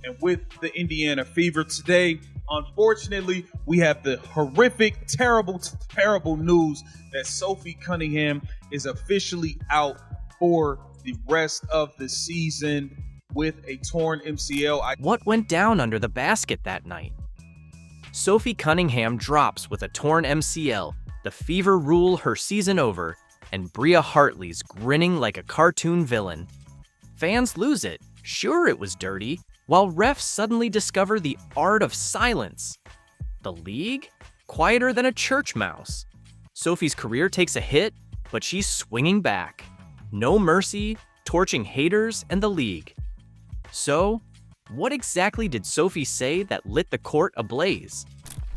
and with the Indiana Fever today. Unfortunately, we have the horrific, terrible news that Sophie Cunningham is officially out for the rest of the season with a torn MCL. What went down under the basket that night? Sophie Cunningham drops with a torn MCL. The Fever rule her season over, and Bria Hartley's grinning like a cartoon villain. Fans lose it. Sure, it was dirty, while refs suddenly discover the art of silence. The league? Quieter than a church mouse. Sophie's career takes a hit, but she's swinging back. No mercy, torching haters and the league. So, what exactly did Sophie say that lit the court ablaze?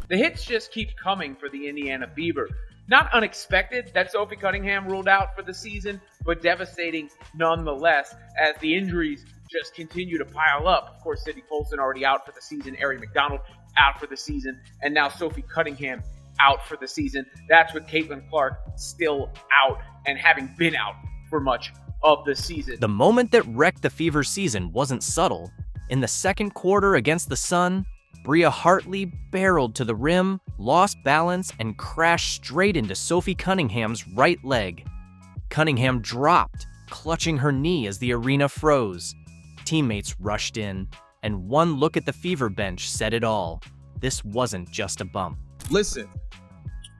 The hits just keep coming for the Indiana Fever. Not unexpected that Sophie Cunningham ruled out for the season, but devastating nonetheless as the injuries just continue to pile up. Of course, Sydney Colson already out for the season, Ari McDonald out for the season, and now Sophie Cunningham out for the season. That's with Caitlin Clark still out and having been out for much of the season. The moment that wrecked the Fever season wasn't subtle. In the second quarter against the Sun, Bria Hartley barreled to the rim, lost balance, and crashed straight into Sophie Cunningham's right leg. Cunningham dropped, clutching her knee as the arena froze. Teammates rushed in, and one look at the Fever bench said it all. This wasn't just a bump. Listen,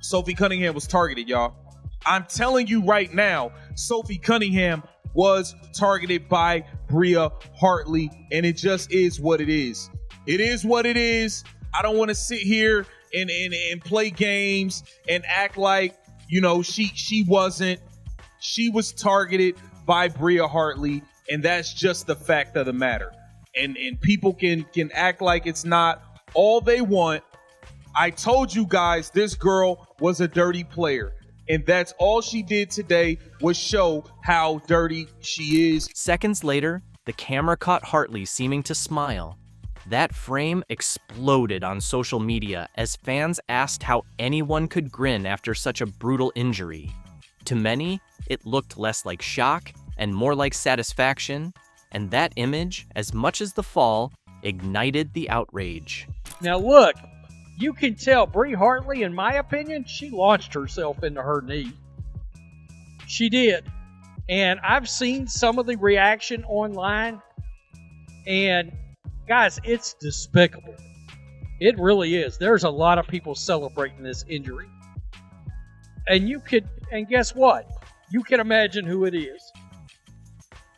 Sophie Cunningham was targeted, y'all. I'm telling you right now, Sophie Cunningham was targeted by Bria Hartley, and it just is what it is. It is what it is. I don't want to sit here and play games and act like, she wasn't. She was targeted by Bria Hartley, and that's just the fact of the matter. And people can act like it's not all they want. I told you guys this girl was a dirty player, and that's all she did today was show how dirty she is. Seconds later, the camera caught Hartley seeming to smile. That frame exploded on social media as fans asked how anyone could grin after such a brutal injury. To many, it looked less like shock and more like satisfaction, and that image, as much as the fall, ignited the outrage. Now look, you can tell Bria Hartley, in my opinion, she launched herself into her knee. She did. And I've seen some of the reaction online, and guys, it's despicable. It really is. There's a lot of people celebrating this injury. And guess what? You can imagine who it is.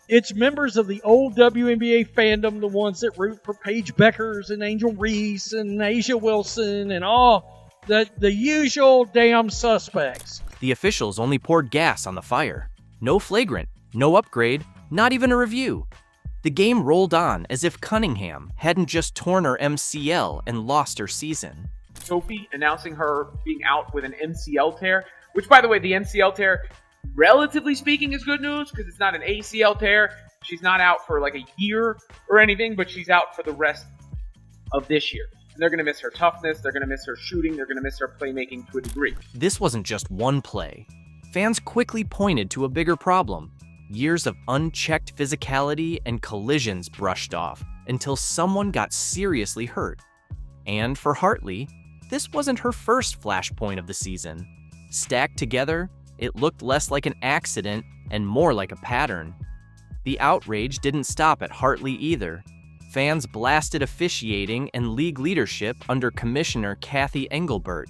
It's members of the old WNBA fandom, the ones that root for Paige Beckers and Angel Reese and Asia Wilson and all the usual damn suspects. The officials only poured gas on the fire. No flagrant, no upgrade, not even a review. The game rolled on as if Cunningham hadn't just torn her MCL and lost her season. Sophie announcing her being out with an MCL tear, which, by the way, the MCL tear, relatively speaking, is good news because it's not an ACL tear. She's not out for like a year or anything, but she's out for the rest of this year. And they're going to miss her toughness, they're going to miss her shooting, they're going to miss her playmaking to a degree. This wasn't just one play. Fans quickly pointed to a bigger problem. Years of unchecked physicality and collisions brushed off until someone got seriously hurt. And for Hartley, this wasn't her first flashpoint of the season. Stacked together, it looked less like an accident and more like a pattern. The outrage didn't stop at Hartley either. Fans blasted officiating and league leadership under Commissioner Kathy Engelbert.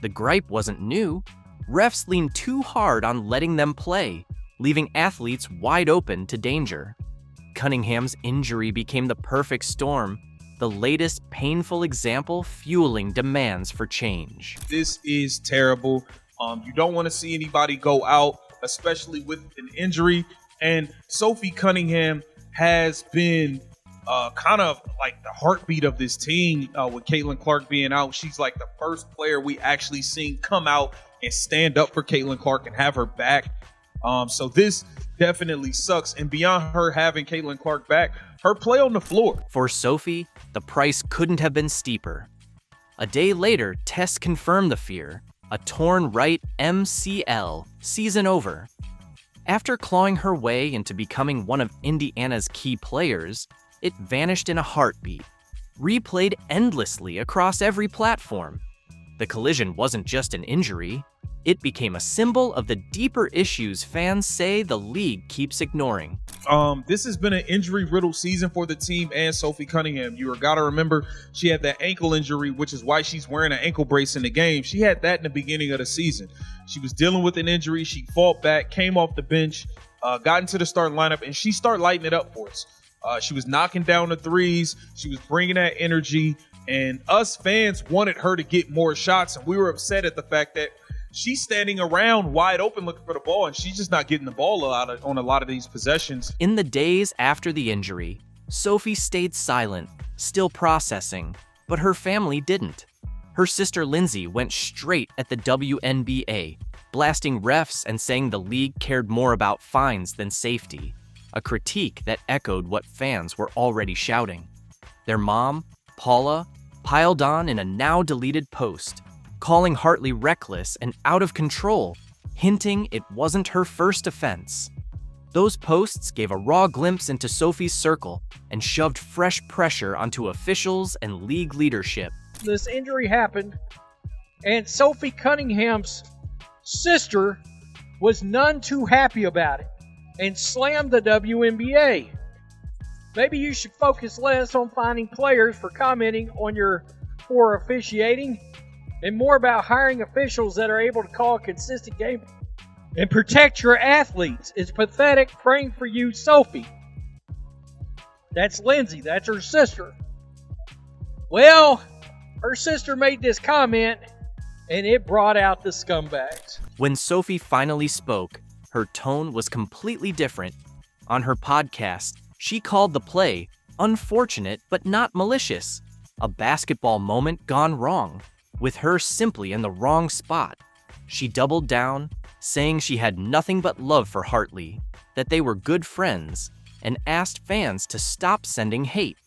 The gripe wasn't new. Refs leaned too hard on letting them play, leaving athletes wide open to danger. Cunningham's injury became the perfect storm, the latest painful example fueling demands for change. This is terrible. You don't want to see anybody go out, especially with an injury. And Sophie Cunningham has been kind of like the heartbeat of this team with Caitlin Clark being out. She's like the first player we actually seen come out and stand up for Caitlin Clark and have her back. So this definitely sucks. And beyond her having Caitlin Clark back, her play on the floor. For Sophie, the price couldn't have been steeper. A day later, tests confirmed the fear. A torn right MCL, season over. After clawing her way into becoming one of Indiana's key players, it vanished in a heartbeat, replayed endlessly across every platform. The collision wasn't just an injury, it became a symbol of the deeper issues fans say the league keeps ignoring. This has been an injury-riddled season for the team and Sophie Cunningham. You got to remember, she had that ankle injury, which is why she's wearing an ankle brace in the game. She had that in the beginning of the season. She was dealing with an injury. She fought back, came off the bench, got into the starting lineup, and she started lighting it up for us. She was knocking down the threes. She was bringing that energy, and us fans wanted her to get more shots, and we were upset at the fact that she's standing around wide open looking for the ball, and she's just not getting the ball on a lot of these possessions. In the days after the injury, Sophie stayed silent, still processing, but her family didn't. Her sister Lindsay went straight at the WNBA, blasting refs and saying the league cared more about fines than safety, a critique that echoed what fans were already shouting. Their mom, Paula, piled on in a now-deleted post, calling Hartley reckless and out of control, hinting it wasn't her first offense. Those posts gave a raw glimpse into Sophie's circle and shoved fresh pressure onto officials and league leadership. This injury happened, and Sophie Cunningham's sister was none too happy about it and slammed the WNBA. Maybe you should focus less on finding players for commenting on your poor officiating and more about hiring officials that are able to call a consistent game and protect your athletes. It's pathetic. Praying for you, Sophie. That's Lindsay. That's her sister. Well, her sister made this comment, and it brought out the scumbags. When Sophie finally spoke, her tone was completely different. On her podcast, she called the play unfortunate but not malicious, a basketball moment gone wrong, with her simply in the wrong spot. She doubled down, saying she had nothing but love for Hartley, that they were good friends, and asked fans to stop sending hate.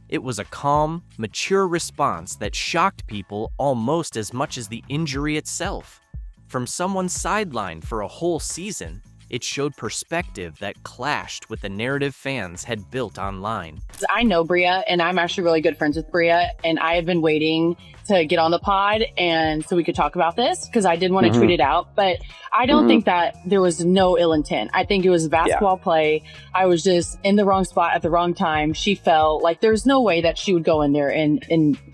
It was a calm, mature response that shocked people almost as much as the injury itself. From someone sidelined for a whole season, it showed perspective that clashed with the narrative fans had built online. I know Bria, and I'm actually really good friends with Bria, and I have been waiting to get on the pod and so we could talk about this because I did want to tweet it out, but I don't think that there was no ill intent. I think it was basketball play. I was just in the wrong spot at the wrong time. She fell. Like, there's no way that she would go in there and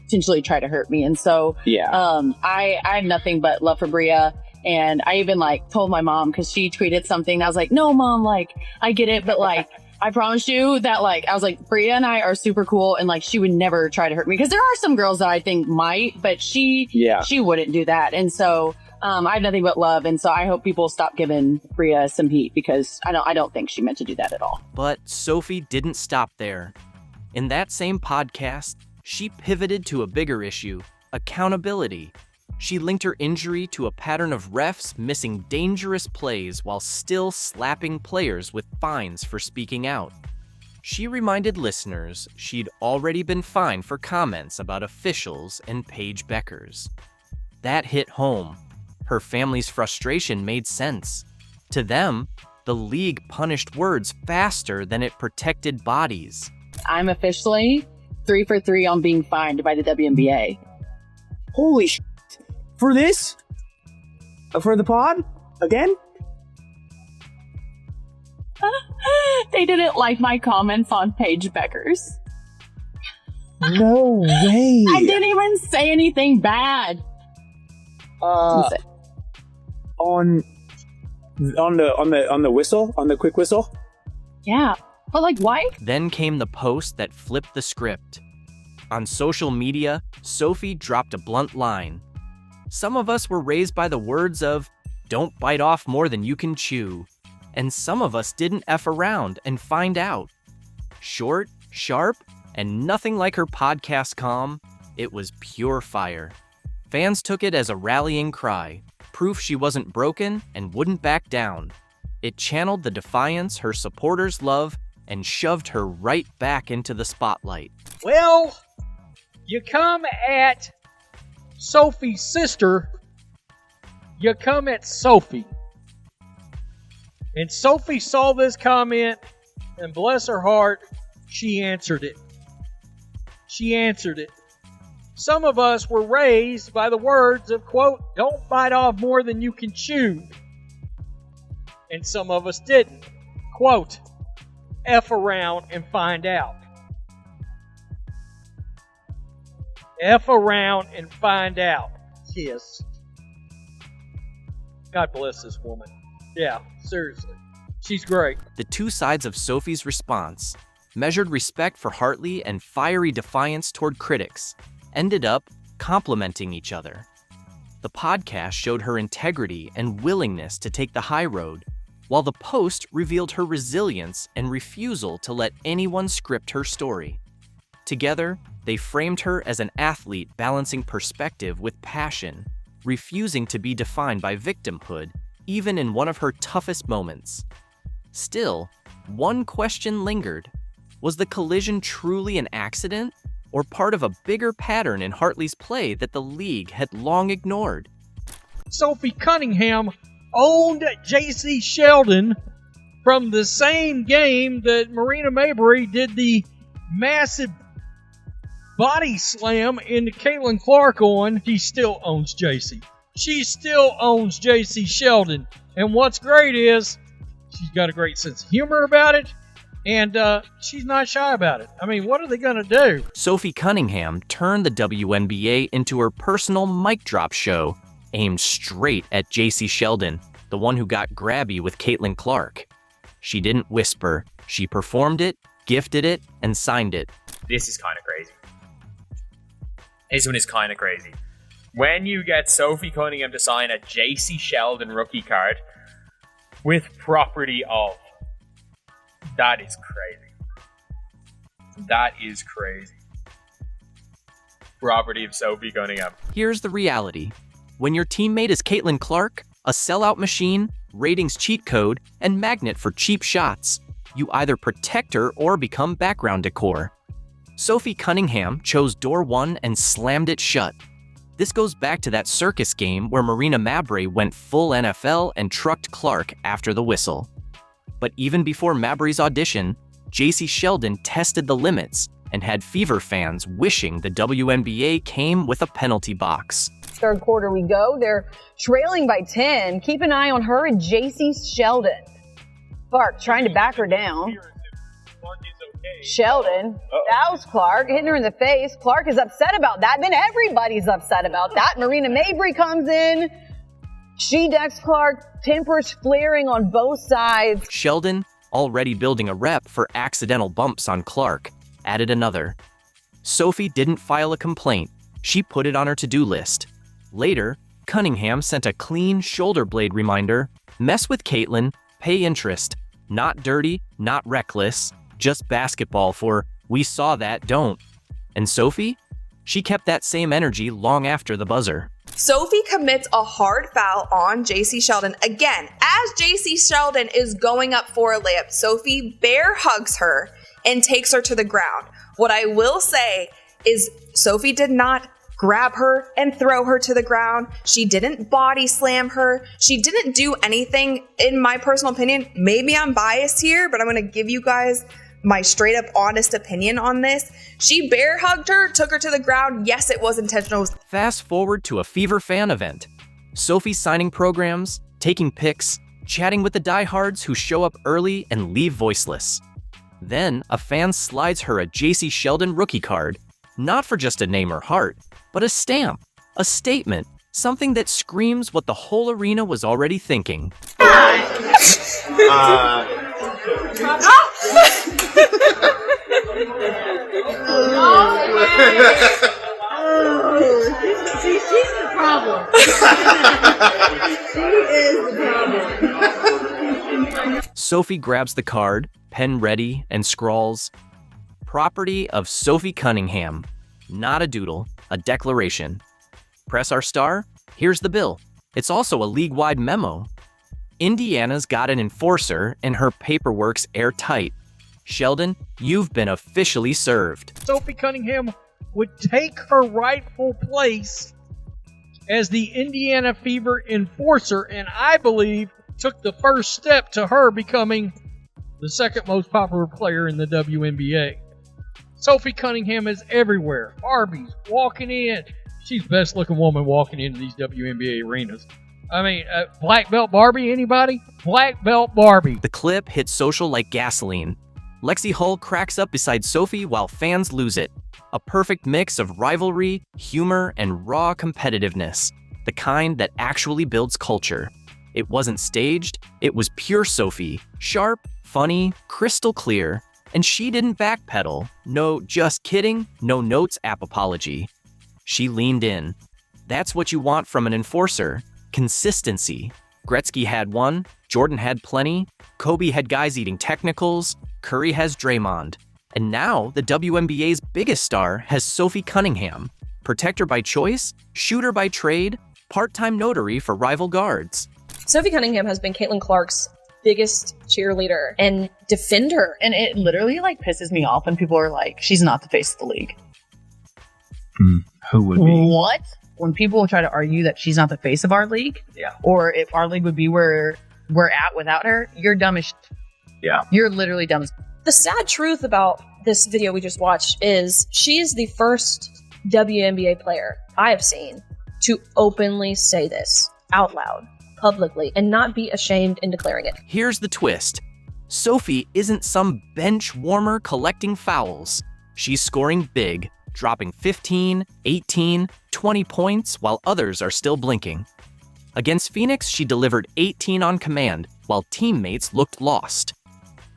potentially try to hurt me. And so I have nothing but love for Bria. And I even told my mom because she tweeted something. I was like, no, Mom, I get it. But I promise you that I was like, Bria and I are super cool. And she would never try to hurt me because there are some girls that I think might, but she wouldn't do that. And so I have nothing but love. And so I hope people stop giving Bria some heat because I don't think she meant to do that at all. But Sophie didn't stop there. In that same podcast, she pivoted to a bigger issue, accountability. She linked her injury to a pattern of refs missing dangerous plays while still slapping players with fines for speaking out. She reminded listeners she'd already been fined for comments about officials and Paige Beckers. That hit home. Her family's frustration made sense. To them, the league punished words faster than it protected bodies. I'm officially 3 for 3 on being fined by the WNBA. Holy sh**. For this? For the pod? Again? They didn't like my comments on Paige Beckers. No way. I didn't even say anything bad. On the whistle? On the quick whistle? Yeah. But why? Then came the post that flipped the script. On social media, Sophie dropped a blunt line. Some of us were raised by the words of, "Don't bite off more than you can chew." And some of us didn't F around and find out. Short, sharp, and nothing like her podcast calm, it was pure fire. Fans took it as a rallying cry, proof she wasn't broken and wouldn't back down. It channeled the defiance her supporters love and shoved her right back into the spotlight. Well, you come at Sophie's sister, you come at Sophie. And Sophie saw this comment, and bless her heart, She answered it. She answered it. Some of us were raised by the words of, quote, don't bite off more than you can chew. And some of us didn't. Quote, F around and find out. F around and find out. Kiss. God bless this woman. Yeah, seriously. She's great. The two sides of Sophie's response, measured respect for Hartley and fiery defiance toward critics, ended up complementing each other. The podcast showed her integrity and willingness to take the high road, while the post revealed her resilience and refusal to let anyone script her story. Together, they framed her as an athlete balancing perspective with passion, refusing to be defined by victimhood, even in one of her toughest moments. Still, one question lingered. Was the collision truly an accident, or part of a bigger pattern in Hartley's play that the league had long ignored? Sophie Cunningham owned J.C. Sheldon from the same game that Marina Mabry did the massive body slam into Caitlin Clark on. She still owns J.C. She still owns J.C. Sheldon. And what's great is she's got a great sense of humor about it, and she's not shy about it. I mean, what are they going to do? Sophie Cunningham turned the WNBA into her personal mic drop show, aimed straight at J.C. Sheldon, the one who got grabby with Caitlin Clark. She didn't whisper. She performed it, gifted it, and signed it. This is kind of crazy. This one is kind of crazy. When you get Sophie Cunningham to sign a J.C. Sheldon rookie card with property of, that is crazy. That is crazy. Property of Sophie Cunningham. Here's the reality. When your teammate is Caitlin Clark, a sellout machine, ratings cheat code, and magnet for cheap shots, you either protect her or become background decor. Sophie Cunningham chose door one and slammed it shut. This goes back to that circus game where Marina Mabry went full NFL and trucked Clark after the whistle. But even before Mabry's audition, J.C. Sheldon tested the limits and had Fever fans wishing the WNBA came with a penalty box. Third quarter we go. They're trailing by 10. Keep an eye on her and J.C. Sheldon. Clark trying to back her down. Sheldon, that was Clark, hitting her in the face. Clark is upset about that. Then everybody's upset about that. Marina Mabry comes in. She decks Clark. Tempers flaring on both sides. Sheldon, already building a rep for accidental bumps on Clark, added another. Sophie didn't file a complaint. She put it on her to-do list. Later, Cunningham sent a clean shoulder blade reminder: mess with Caitlin, pay interest. Not dirty, not reckless, just basketball for we saw that, don't. And Sophie? She kept that same energy long after the buzzer. Sophie commits a hard foul on J.C. Sheldon. Again, as J.C. Sheldon is going up for a layup, Sophie bear hugs her and takes her to the ground. What I will say is Sophie did not grab her and throw her to the ground. She didn't body slam her. She didn't do anything, in my personal opinion. Maybe I'm biased here, but I'm going to give you guys my straight up honest opinion on this. She bear hugged her, took her to the ground. Yes, it was intentional. Fast forward to a Fever fan event. Sophie signing programs, taking pics, chatting with the diehards who show up early and leave voiceless. Then a fan slides her a J.C. Sheldon rookie card, not for just a name or heart, but a stamp, a statement, something that screams what the whole arena was already thinking. She's the problem. She is the problem. Sophie grabs the card, pen ready, and scrawls, "Property of Sophie Cunningham." Not a doodle, a declaration. Press our star? Here's the bill. It's also a league-wide memo. Indiana's got an enforcer, and her paperwork's airtight. Sheldon, you've been officially served. Sophie Cunningham would take her rightful place as the Indiana Fever enforcer, and I believe took the first step to her becoming the second most popular player in the WNBA. Sophie Cunningham is everywhere. Barbie's walking in. She's the best looking woman walking into these WNBA arenas. I mean, black belt Barbie, anybody? Black belt Barbie. The clip hit social like gasoline. Lexi Hull cracks up beside Sophie while fans lose it. A perfect mix of rivalry, humor, and raw competitiveness. The kind that actually builds culture. It wasn't staged, it was pure Sophie. Sharp, funny, crystal clear. And she didn't backpedal. No just kidding, no notes app apology. She leaned in. That's what you want from an enforcer. Consistency. Gretzky had one, Jordan had plenty, Kobe had guys eating technicals, Curry has Draymond. And now the WNBA's biggest star has Sophie Cunningham. Protector by choice, shooter by trade, part-time notary for rival guards. Sophie Cunningham has been Caitlin Clark's biggest cheerleader and defender. And it literally like pisses me off when people are like, she's not the face of the league. Who would be? What? When people try to argue that she's not the face of our league, or if our league would be where we're at without her, you're dumb as shit. Yeah. You're literally dumb as The sad truth about this video we just watched is she is the first WNBA player I have seen to openly say this out loud, publicly, and not be ashamed in declaring it. Here's the twist. Sophie isn't some bench warmer collecting fouls. She's scoring big, dropping 15, 18, 20 points while others are still blinking. Against Phoenix, she delivered 18 on command while teammates looked lost.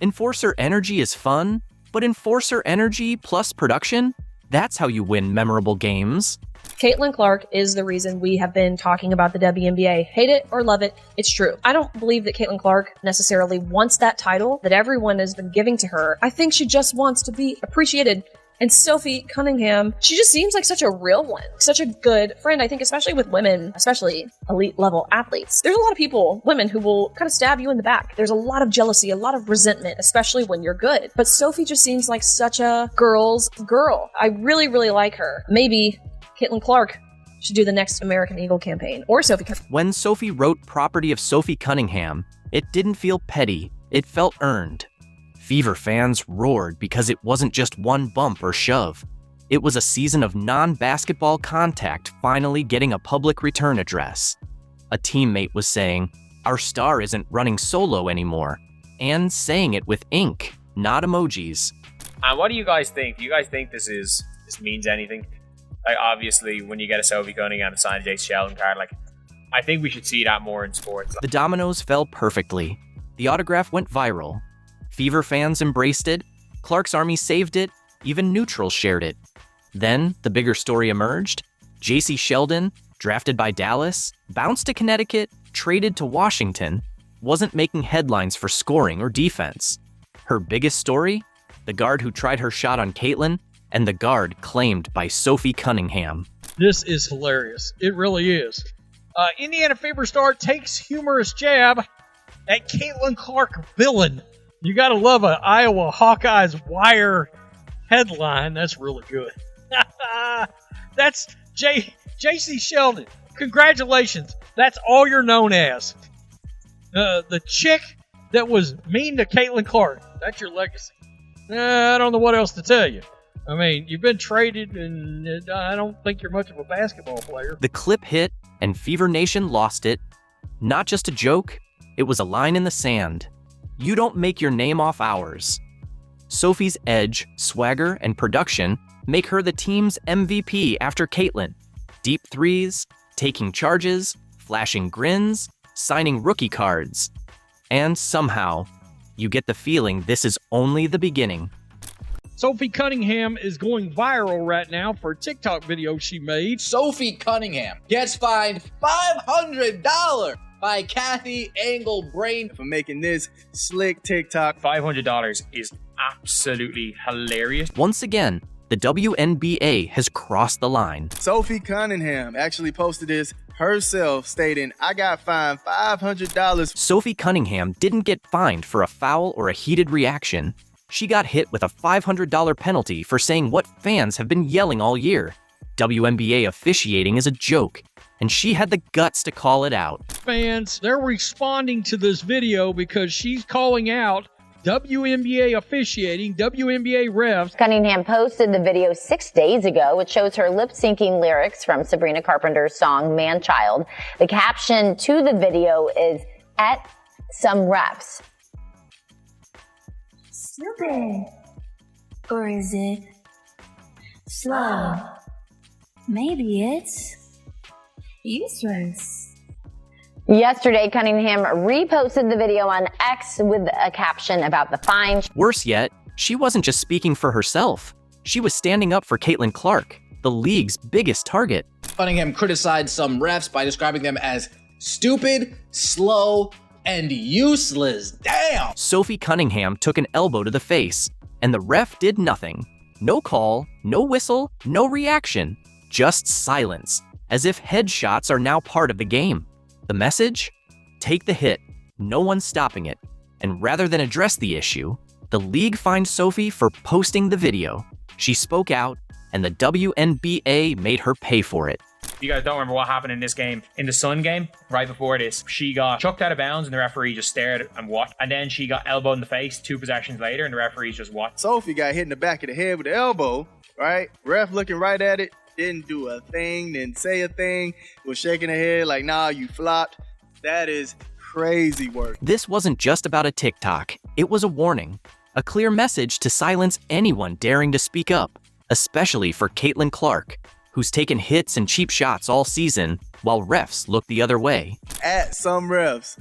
Enforcer energy is fun, but enforcer energy plus production? That's how you win memorable games. Caitlin Clark is the reason we have been talking about the WNBA. Hate it or love it, it's true. I don't believe that Caitlin Clark necessarily wants that title that everyone has been giving to her. I think she just wants to be appreciated. And Sophie Cunningham, she just seems like such a real one, such a good friend. I think especially with women, especially elite level athletes, there's a lot of people, women, who will kind of stab you in the back. There's a lot of jealousy, a lot of resentment, especially when you're good. But Sophie just seems like such a girl's girl. I really, really like her. Maybe Caitlin Clark should do the next American Eagle campaign, or Sophie Cunningham. When Sophie wrote Property of Sophie Cunningham, it didn't feel petty, it felt earned. Fever fans roared because it wasn't just one bump or shove. It was a season of non-basketball contact finally getting a public return address. A teammate was saying, "Our star isn't running solo anymore," and saying it with ink, not emojis. And what do you guys think? Do you guys think this means anything? Like, obviously, when you get a Sophie Cunningham and sign a J.C. Sheldon card, like, I think we should see that more in sports. The dominoes fell perfectly. The autograph went viral. Fever fans embraced it, Clark's Army saved it, even neutrals shared it. Then, the bigger story emerged. J.C. Sheldon, drafted by Dallas, bounced to Connecticut, traded to Washington, wasn't making headlines for scoring or defense. Her biggest story? The guard who tried her shot on Caitlin, and the guard claimed by Sophie Cunningham. This is hilarious. It really is. Indiana Fever star takes humorous jab at Caitlin Clark villain. You gotta love an Iowa Hawkeyes Wire headline. That's really good. That's J.C. Sheldon. Congratulations. That's all you're known as. The chick that was mean to Caitlin Clark. That's your legacy. I don't know what else to tell you. I mean, you've been traded, and I don't think you're much of a basketball player. The clip hit, and Fever Nation lost it. Not just a joke, it was a line in the sand. You don't make your name off ours. Sophie's edge, swagger, and production make her the team's MVP after Caitlin. Deep threes, taking charges, flashing grins, signing rookie cards. And somehow, you get the feeling this is only the beginning. Sophie Cunningham is going viral right now for a TikTok video she made. Sophie Cunningham gets fined $500 by Kathy Englebrain for making this slick TikTok. $500 is absolutely hilarious. Once again, the WNBA has crossed the line. Sophie Cunningham actually posted this herself, stating, "I got fined $500. Sophie Cunningham didn't get fined for a foul or a heated reaction. She got hit with a $500 penalty for saying what fans have been yelling all year. WNBA officiating is a joke, and she had the guts to call it out. Fans, they're responding to this video because she's calling out WNBA officiating, WNBA refs. Cunningham posted the video 6 days ago, which shows her lip-syncing lyrics from Sabrina Carpenter's song Man-Child. The caption to the video is, "At some refs." Stupid. Or is it slow? Maybe it's useless. Yesterday, Cunningham reposted the video on X with a caption about the fine. Worse yet, she wasn't just speaking for herself. She was standing up for Caitlin Clark, the league's biggest target. Cunningham criticized some refs by describing them as stupid, slow, and useless. Damn! Sophie Cunningham took an elbow to the face, and the ref did nothing. No call, no whistle, no reaction, just silence, as if headshots are now part of the game. The message? Take the hit. No one's stopping it. And rather than address the issue, the league fined Sophie for posting the video. She spoke out, and the WNBA made her pay for it. You guys don't remember what happened in this game. In the Sun game, right before this, she got chucked out of bounds and the referee just stared and watched. And then she got elbowed in the face 2 possessions later and the referees just watched. Sophie got hit in the back of the head with the elbow, right? Ref looking right at it, didn't do a thing, didn't say a thing, was shaking her head like, nah, you flopped. That is crazy work. This wasn't just about a TikTok. It was a warning, a clear message to silence anyone daring to speak up, especially for Caitlin Clark, who's taken hits and cheap shots all season while refs look the other way. At some refs.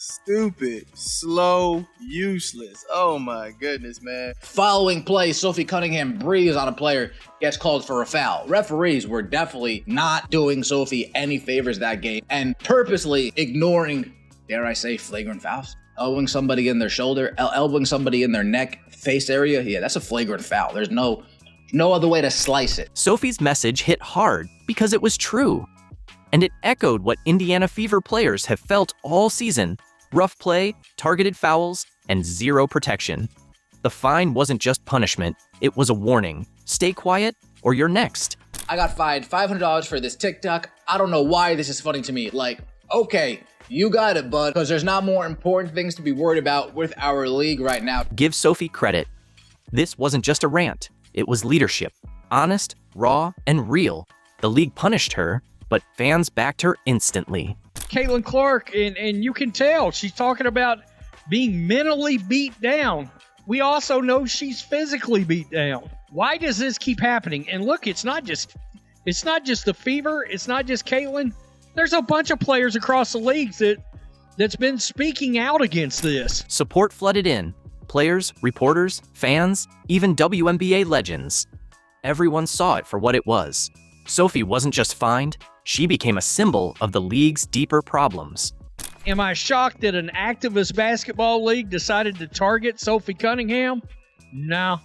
Stupid, slow, useless. Oh my goodness, man. Following play, Sophie Cunningham breathes on a player, gets called for a foul. Referees were definitely not doing Sophie any favors that game and purposely ignoring, dare I say, flagrant fouls. Elbowing somebody in their shoulder, elbowing somebody in their neck, face area. Yeah, that's a flagrant foul. There's no other way to slice it. Sophie's message hit hard because it was true. And it echoed what Indiana Fever players have felt all season. Rough play, targeted fouls, and zero protection. The fine wasn't just punishment, it was a warning. Stay quiet or you're next. I got fined $500 for this TikTok. I don't know why this is funny to me. Like, okay, you got it, bud, because there's not more important things to be worried about with our league right now. Give Sophie credit. This wasn't just a rant, it was leadership. Honest, raw, and real. The league punished her, but fans backed her instantly. Caitlin Clark, and you can tell she's talking about being mentally beat down. We also know she's physically beat down. Why does this keep happening? And look, it's not just the Fever, it's not just Caitlin. There's a bunch of players across the leagues that's been speaking out against this. Support flooded in. Players, reporters, fans, even WNBA legends. Everyone saw it for what it was. Sophie wasn't just fined, she became a symbol of the league's deeper problems. Am I shocked that an activist basketball league decided to target Sophie Cunningham? No,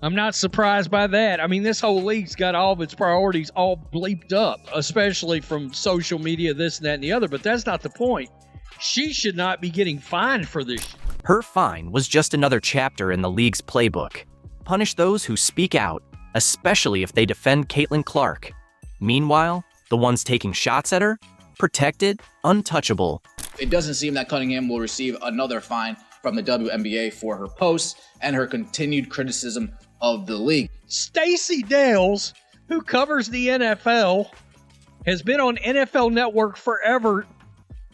I'm not surprised by that. I mean, this whole league's got all of its priorities all bleeped up, especially from social media, this and that and the other, but that's not the point. She should not be getting fined for this. Her fine was just another chapter in the league's playbook. Punish those who speak out, especially if they defend Caitlin Clark. Meanwhile, the ones taking shots at her, protected, untouchable. It doesn't seem that Cunningham will receive another fine from the WNBA for her posts and her continued criticism of the league. Stacey Dales, who covers the NFL, has been on NFL Network forever.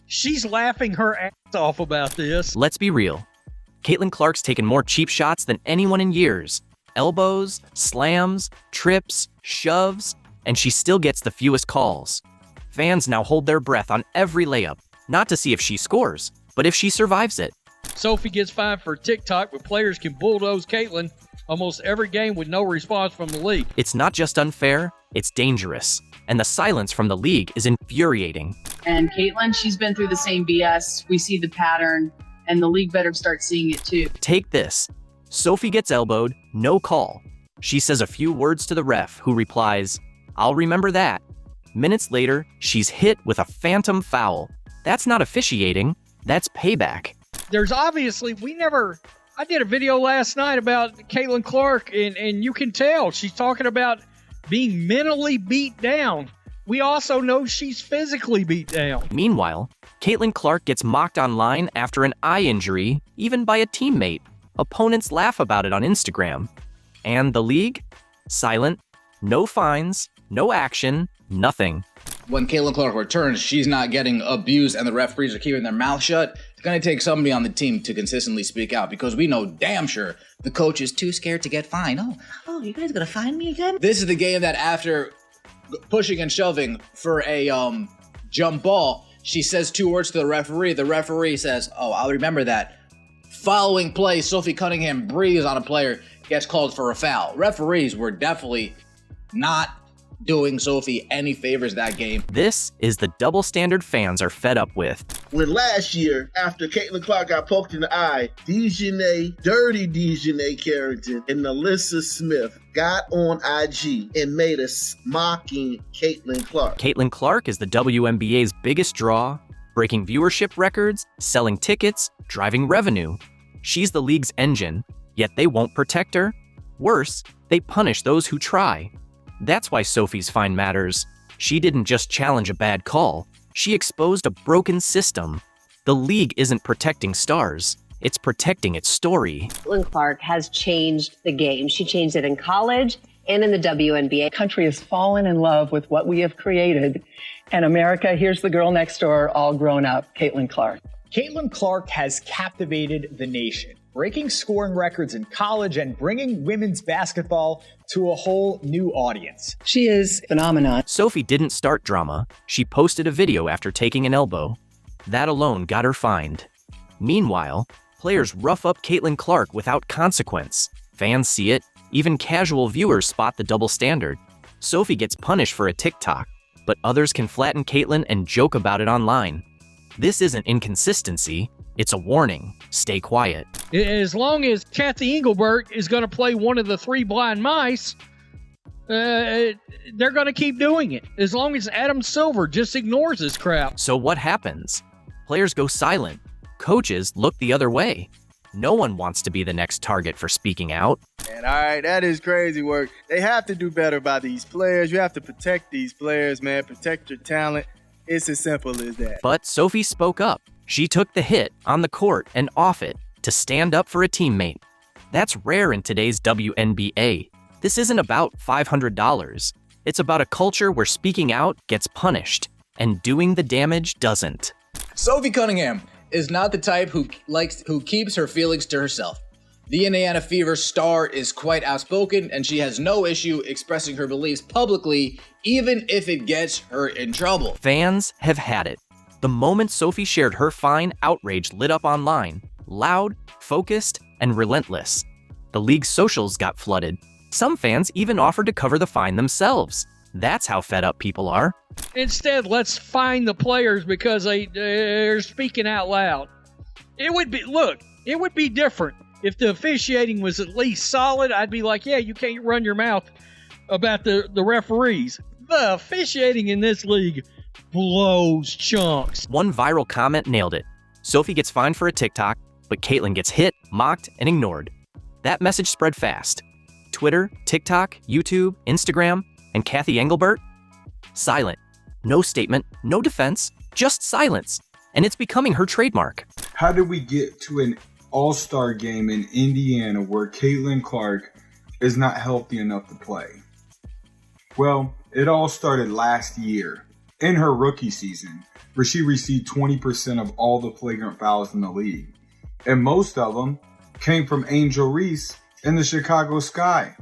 She's laughing her ass off about this. Let's be real. Caitlin Clark's taken more cheap shots than anyone in years. Elbows, slams, trips, shoves, and she still gets the fewest calls. Fans now hold their breath on every layup, not to see if she scores, but if she survives it. Sophie gets fined for TikTok, but players can bulldoze Caitlin almost every game with no response from the league. It's not just unfair, it's dangerous. And the silence from the league is infuriating. And Caitlin, she's been through the same BS. We see the pattern, and the league better start seeing it too. Take this. Sophie gets elbowed, no call. She says a few words to the ref, who replies, "I'll remember that." Minutes later, she's hit with a phantom foul. That's not officiating, that's payback. There's obviously, I did a video last night about Caitlin Clark, and you can tell she's talking about being mentally beat down. we also know she's physically beat down. Meanwhile, Caitlin Clark gets mocked online after an eye injury, even by a teammate. Opponents laugh about it on Instagram. And the league? Silent. No fines, no action, nothing. When Caitlin Clark returns, she's not getting abused and the referees are keeping their mouth shut. It's going to take somebody on the team to consistently speak out because we know damn sure the coach is too scared to get fined. Oh, you guys going to fine me again? This is the game that after pushing and shoving for a jump ball, she says 2 words to the referee. The referee says, oh, I'll remember that. Following play, Sophie Cunningham breathes on a player, gets called for a foul. Referees were definitely not doing Sophie any favors that game. This is the double standard fans are fed up with. When last year, after Caitlin Clark got poked in the eye, dirty Dejanay Carrington and Alyssa Smith got on IG and made us mocking Caitlin Clark. Caitlin Clark is the WNBA's biggest draw, breaking viewership records, selling tickets, driving revenue. She's the league's engine, yet they won't protect her. Worse, they punish those who try. That's why Sophie's fine matters. She didn't just challenge a bad call, she exposed a broken system. The league isn't protecting stars, it's protecting its story. Caitlin Clark has changed the game. She changed it in college and in the WNBA. The country has fallen in love with what we have created. And America, here's the girl next door, all grown up, Caitlin Clark. Caitlin Clark has captivated the nation, breaking scoring records in college and bringing women's basketball to a whole new audience. She is a phenomenon. Sophie didn't start drama. She posted a video after taking an elbow. That alone got her fined. Meanwhile, players rough up Caitlin Clark without consequence. Fans see it. Even casual viewers spot the double standard. Sophie gets punished for a TikTok, but others can flatten Caitlin and joke about it online. This isn't inconsistency. It's a warning. Stay quiet. As long as Kathy Engelbert is going to play one of the 3 blind mice, they're going to keep doing it. As long as Adam Silver just ignores this crap. So what happens? Players go silent. Coaches look the other way. No one wants to be the next target for speaking out. And all right, that is crazy work. They have to do better by these players. You have to protect these players, man. Protect your talent. It's as simple as that. But Sophie spoke up. She took the hit on the court and off it to stand up for a teammate. That's rare in today's WNBA. This isn't about $500. It's about a culture where speaking out gets punished and doing the damage doesn't. Sophie Cunningham is not the type who keeps her feelings to herself. The Indiana Fever star is quite outspoken, and she has no issue expressing her beliefs publicly, even if it gets her in trouble. Fans have had it. The moment Sophie shared her fine, outrage lit up online. Loud, focused, and relentless. The league's socials got flooded. Some fans even offered to cover the fine themselves. That's how fed up people are. Instead, let's fine the players because they're speaking out loud. It would be different. If the officiating was at least solid, I'd be like, yeah, you can't run your mouth about the referees. The officiating in this league blows chunks. One viral comment nailed it. Sophie gets fined for a TikTok, but Caitlin gets hit, mocked, and ignored. That message spread fast. Twitter, TikTok, YouTube, Instagram, and Kathy Engelbert? Silent. No statement, no defense, just silence. And it's becoming her trademark. How did we get to an all-star game in Indiana where Caitlin Clark is not healthy enough to play? Well, it all started last year in her rookie season, where she received 20% of all the flagrant fouls in the league. And most of them came from Angel Reese in the Chicago Sky.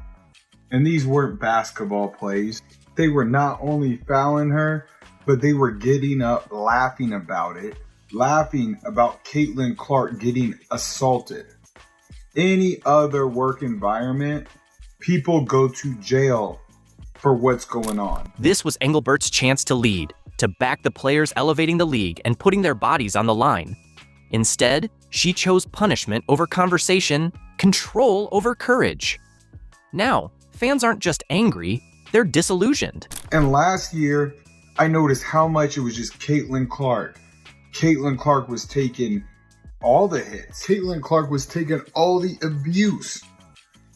And these weren't basketball plays. They were not only fouling her, but they were getting up, laughing about it, laughing about Caitlin Clark getting assaulted. Any other work environment, people go to jail for what's going on. This was Engelbert's chance to lead, to back the players elevating the league and putting their bodies on the line. Instead, she chose punishment over conversation, control over courage. Now, fans aren't just angry, they're disillusioned. And last year, I noticed how much it was just Caitlin Clark. Caitlin Clark was taking all the hits. Caitlin Clark was taking all the abuse.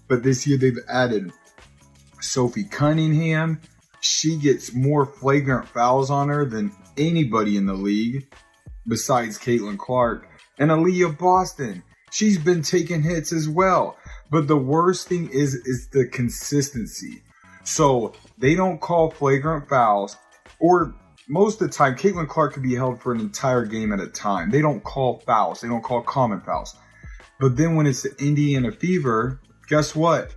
But this year they've added Sophie Cunningham, she gets more flagrant fouls on her than anybody in the league besides Caitlin Clark. And Aaliyah Boston, she's been taking hits as well. But the worst thing is the consistency. So they don't call flagrant fouls, or most of the time, Caitlin Clark could be held for an entire game at a time. They don't call fouls. They don't call common fouls. But then when it's the Indiana Fever, guess what?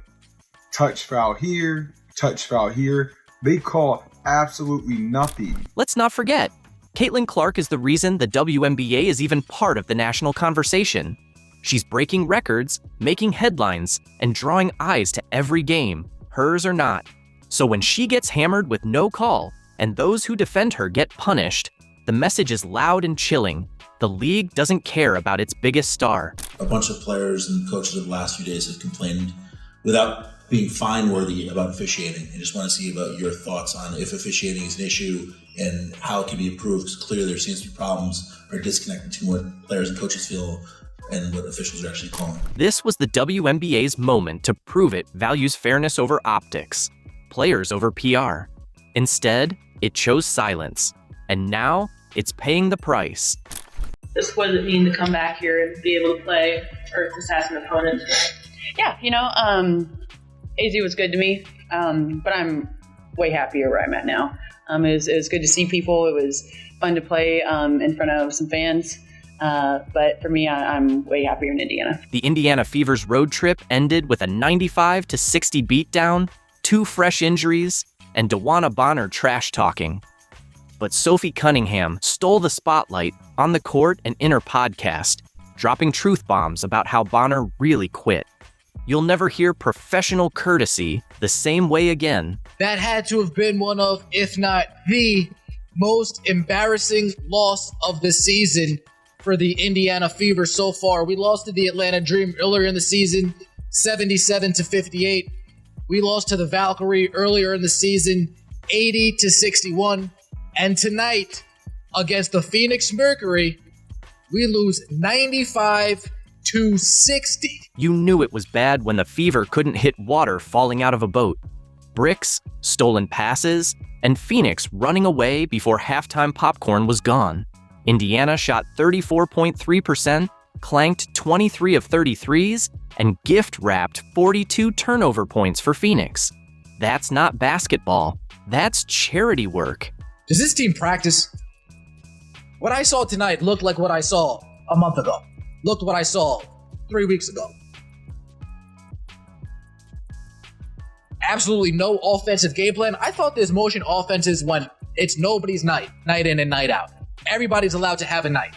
Touch foul here, touch foul here. They call absolutely nothing. Let's not forget, Caitlin Clark is the reason the WNBA is even part of the national conversation. She's breaking records, making headlines, and drawing eyes to every game, hers or not. So when she gets hammered with no call, and those who defend her get punished, the message is loud and chilling. The league doesn't care about its biggest star. A bunch of players and coaches of the last few days have complained without being fine-worthy about officiating. I just want to see about your thoughts on if officiating is an issue and how it can be improved, because clearly there seems to be problems or disconnect between what players and coaches feel and what officials are actually calling. This was the WNBA's moment to prove it values fairness over optics, players over PR. Instead, it chose silence, and now it's paying the price. Just what does it mean to come back here and be able to play or to an opponent? Yeah, AZ was good to me, but I'm way happier where I'm at now. It was good to see people. It was fun to play in front of some fans. But for me, I'm way happier in Indiana. The Indiana Fever's road trip ended with a 95-60 beatdown, 2 fresh injuries, and DeWanna Bonner trash-talking. But Sophie Cunningham stole the spotlight on the court and in her podcast, dropping truth bombs about how Bonner really quit. You'll never hear professional courtesy the same way again. That had to have been one of, if not the most embarrassing loss of the season for the Indiana Fever so far. We lost to the Atlanta Dream earlier in the season, 77-58. We lost to the Valkyrie earlier in the season, 80-61. And tonight, against the Phoenix Mercury, we lose 95-60. You knew it was bad when the Fever couldn't hit water falling out of a boat. Bricks, stolen passes, and Phoenix running away before halftime popcorn was gone. Indiana shot 34.3%, clanked 23 of 33s, and gift-wrapped 42 turnover points for Phoenix. That's not basketball. That's charity work. Does this team practice? What I saw tonight looked like what I saw a month ago. Looked what I saw 3 weeks ago. Absolutely no offensive game plan. I thought this motion offense is when it's nobody's night, night in and night out. Everybody's allowed to have a night.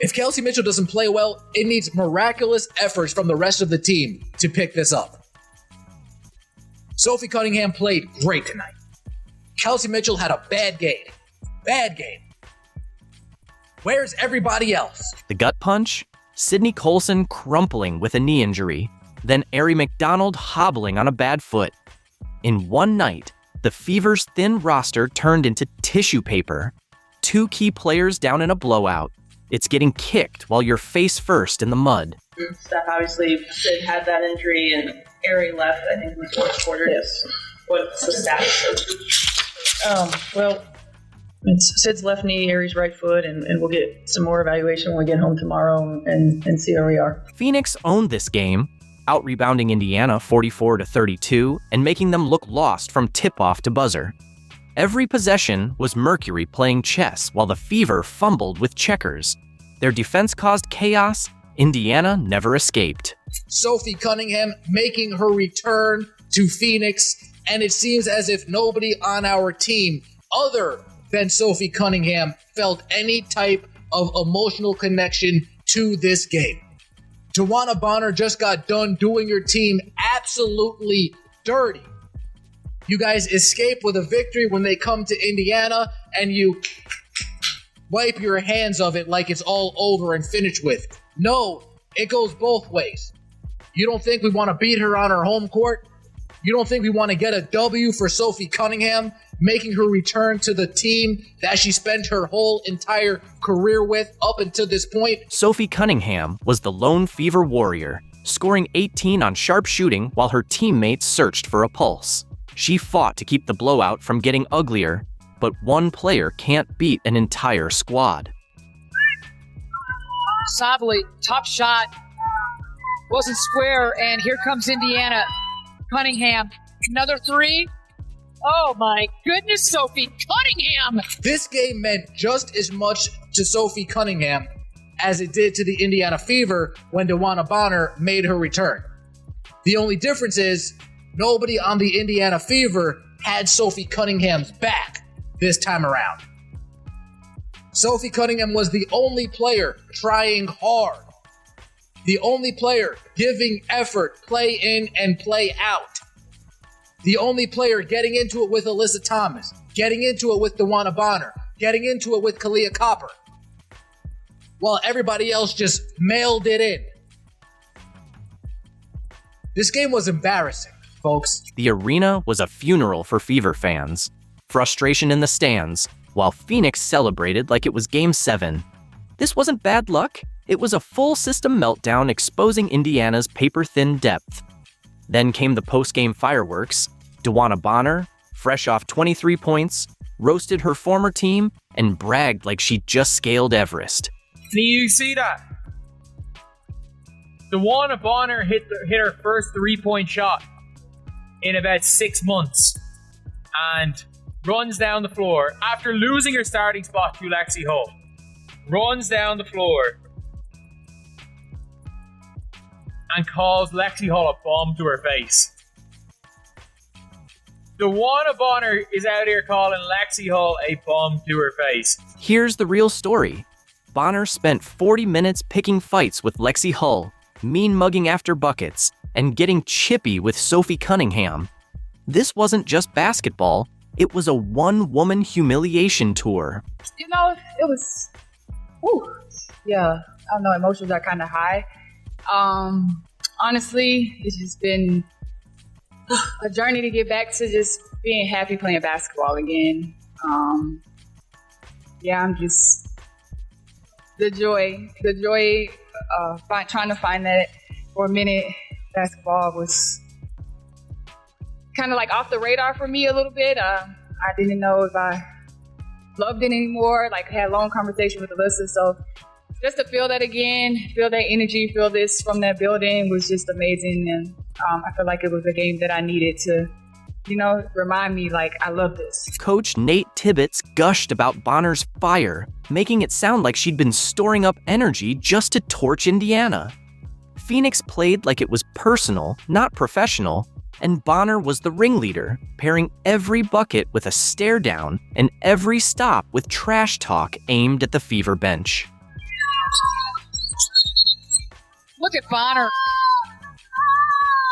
If Kelsey Mitchell doesn't play well, it needs miraculous efforts from the rest of the team to pick this up. Sophie Cunningham played great tonight. Kelsey Mitchell had a bad game. Bad game. Where's everybody else? The gut punch? Sydney Colson crumpling with a knee injury. Then Ari McDonald hobbling on a bad foot. In one night, the Fever's thin roster turned into tissue paper. 2 key players down in a blowout. It's getting kicked while you're face first in the mud. Steph obviously Sid had that injury and Ari left, I think, in the fourth quarter. Yes. What's the status of well, it's Sid's left knee, Ari's right foot, and we'll get some more evaluation when we get home tomorrow and see where we are. Phoenix owned this game, out-rebounding Indiana 44-32 and making them look lost from tip-off to buzzer. Every possession was Mercury playing chess while the Fever fumbled with checkers. Their defense caused chaos. Indiana never escaped. Sophie Cunningham making her return to Phoenix, and it seems as if nobody on our team other than Sophie Cunningham felt any type of emotional connection to this game. DeWanna Bonner just got done doing your team absolutely dirty. You guys escape with a victory when they come to Indiana, and you wipe your hands of it like it's all over and finished with. No, it goes both ways. You don't think we want to beat her on her home court? You don't think we want to get a W for Sophie Cunningham, making her return to the team that she spent her whole entire career with up until this point? Sophie Cunningham was the lone Fever warrior, scoring 18 on sharp shooting while her teammates searched for a pulse. She fought to keep the blowout from getting uglier, but one player can't beat an entire squad. Softly, top shot. Wasn't square, and here comes Indiana. Cunningham, another three. Oh my goodness, Sophie Cunningham! This game meant just as much to Sophie Cunningham as it did to the Indiana Fever when DeWanna Bonner made her return. The only difference is nobody on the Indiana Fever had Sophie Cunningham's back this time around. Sophie Cunningham was the only player trying hard. The only player giving effort, play in and play out. The only player getting into it with Alyssa Thomas, getting into it with DeWanna Bonner, getting into it with Kalia Copper, while everybody else just mailed it in. This game was embarrassing, folks. The arena was a funeral for Fever fans. Frustration in the stands, while Phoenix celebrated like it was Game 7. This wasn't bad luck. It was a full system meltdown exposing Indiana's paper-thin depth. Then came the post-game fireworks. DeWanna Bonner, fresh off 23 points, roasted her former team and bragged like she just scaled Everest. Do you see that? DeWanna Bonner hit her first 3-point shot in about 6 months and runs down the floor after losing her starting spot to Lexi Hull. Runs down the floor and calls Lexi Hull a bomb to her face. DeWanna Bonner is out here calling Lexi Hull a bomb to her face. Here's the real story. Bonner spent 40 minutes picking fights with Lexi Hull, mean-mugging after buckets, and getting chippy with Sophie Cunningham. This wasn't just basketball, it was a one-woman humiliation tour. You know, it was, yeah, I don't know, emotions are kind of high. Honestly, it's just been a journey to get back to just being happy playing basketball again. Yeah, I'm just, the joy, trying to find that for a minute. Basketball was kind of like off the radar for me a little bit. I didn't know if I loved it anymore, like had a long conversation with Alyssa. So just to feel that again, feel that energy, feel this from that building was just amazing. And I feel like it was a game that I needed to, remind me like I love this. Coach Nate Tibbetts gushed about Bonner's fire, making it sound like she'd been storing up energy just to torch Indiana. Phoenix played like it was personal, not professional, and Bonner was the ringleader, pairing every bucket with a stare down and every stop with trash talk aimed at the Fever bench. Look at Bonner.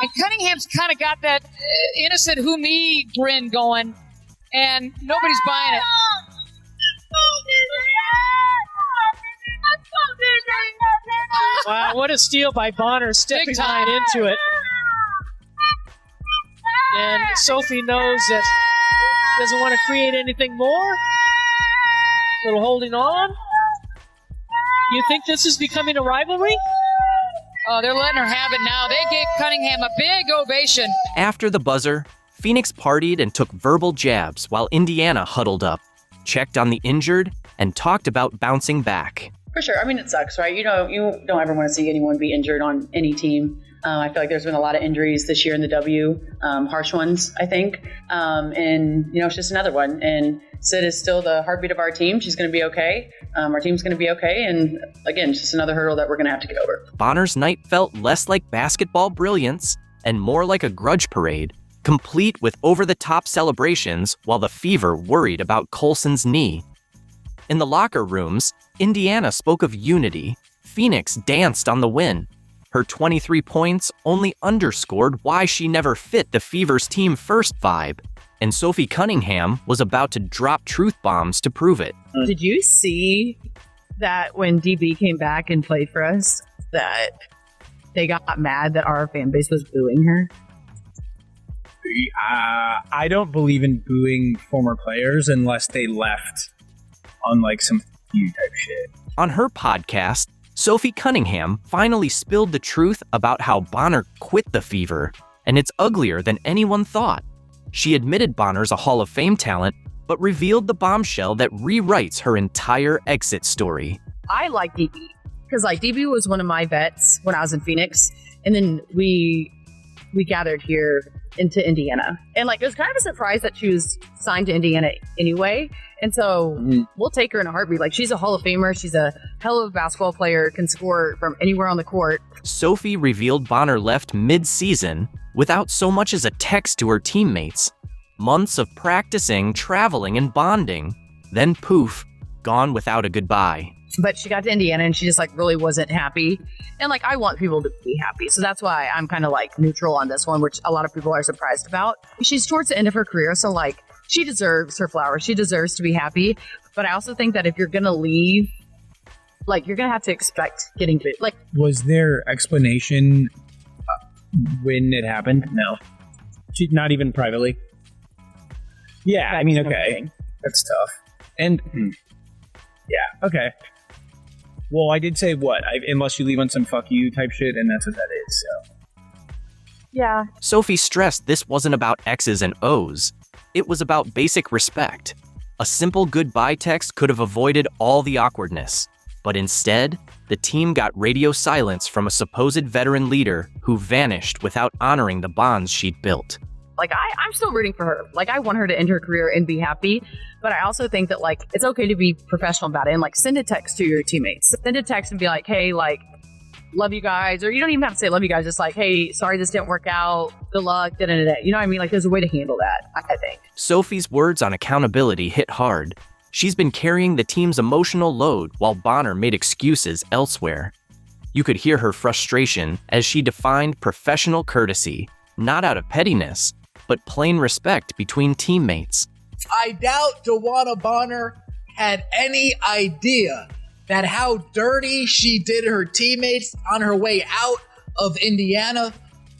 And Cunningham's kind of got that innocent who me grin going, and nobody's buying it. Wow, what a steal by Bonner, stepping right into it. And Sophie knows that doesn't want to create anything more. Little holding on. You think this is becoming a rivalry? Oh, they're letting her have it now. They gave Cunningham a big ovation. After the buzzer, Phoenix partied and took verbal jabs while Indiana huddled up, checked on the injured, and talked about bouncing back. For sure. I mean, it sucks, right? You don't ever want to see anyone be injured on any team. I feel like there's been a lot of injuries this year in the W, harsh ones, I think. And, it's just another one. And Sid is still the heartbeat of our team. She's going to be okay. Our team's going to be okay. And again, just another hurdle that we're going to have to get over. Bonner's night felt less like basketball brilliance and more like a grudge parade, complete with over-the-top celebrations while the Fever worried about Colson's knee. In the locker rooms, Indiana spoke of unity. Phoenix danced on the win. Her 23 points only underscored why she never fit the Fever's team first vibe, and Sophie Cunningham was about to drop truth bombs to prove it. Did you see that when DB came back and played for us, that they got mad that our fan base was booing her? I don't believe in booing former players unless they left on like some type shit. On her podcast, Sophie Cunningham finally spilled the truth about how Bonner quit the Fever, and it's uglier than anyone thought. She admitted Bonner's a Hall of Fame talent, but revealed the bombshell that rewrites her entire exit story. I like DB because like DB was one of my vets when I was in Phoenix, and then we gathered here into Indiana, and like it was kind of a surprise that she was signed to Indiana anyway. And so we'll take her in a heartbeat. Like, she's a Hall of Famer. She's a hell of a basketball player, can score from anywhere on the court. Sophie revealed Bonner left mid-season without so much as a text to her teammates. Months of practicing, traveling, and bonding. Then poof, gone without a goodbye. But she got to Indiana and she just like really wasn't happy. And like, I want people to be happy. So that's why I'm kind of like neutral on this one, which a lot of people are surprised about. She's towards the end of her career. So like, she deserves her flowers. She deserves to be happy. But I also think that if you're going to leave, like, you're going to have to expect getting booed. Like, was there explanation when it happened? No. Not even privately? Yeah, I mean, okay. That's tough. And, yeah, okay. Well, I did say what? Unless you leave on some fuck you type shit, and that's what that is, so. Yeah. Sophie stressed this wasn't about X's and O's. It was about basic respect. A simple goodbye text could have avoided all the awkwardness. But instead, the team got radio silence from a supposed veteran leader who vanished without honoring the bonds she'd built. Like, I'm still rooting for her. Like, I want her to end her career and be happy. But I also think that, like, it's okay to be professional about it. And, like, send a text to your teammates. Send a text and be like, hey, like, love you guys. Or you don't even have to say love you guys. Just like, hey, sorry this didn't work out. Good luck. Da-da-da-da. You know what I mean? Like, there's a way to handle that, I think. Sophie's words on accountability hit hard. She's been carrying the team's emotional load while Bonner made excuses elsewhere. You could hear her frustration as she defined professional courtesy, not out of pettiness, but plain respect between teammates. I doubt DeWanna Bonner had any idea that how dirty she did her teammates on her way out of Indiana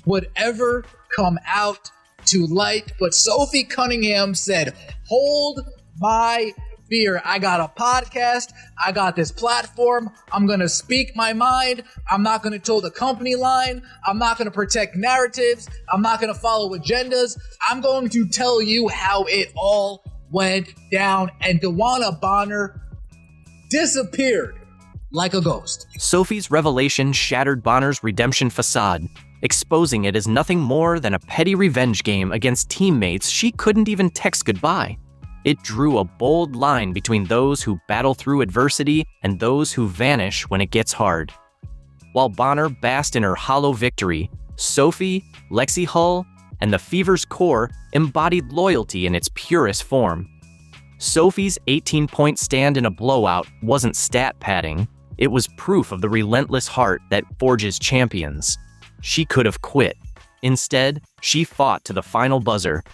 would ever come out to light. But Sophie Cunningham said, hold my beer. I got a podcast. I got this platform. I'm going to speak my mind. I'm not going to toe the company line. I'm not going to protect narratives. I'm not going to follow agendas. I'm going to tell you how it all went down. And DeWanna Bonner disappeared like a ghost. Sophie's revelation shattered Bonner's redemption facade, exposing it as nothing more than a petty revenge game against teammates she couldn't even text goodbye. It drew a bold line between those who battle through adversity and those who vanish when it gets hard. While Bonner basked in her hollow victory, Sophie, Lexi Hull, and the Fever's core embodied loyalty in its purest form. Sophie's 18-point stand in a blowout wasn't stat padding. It was proof of the relentless heart that forges champions. She could have quit. Instead, she fought to the final buzzer,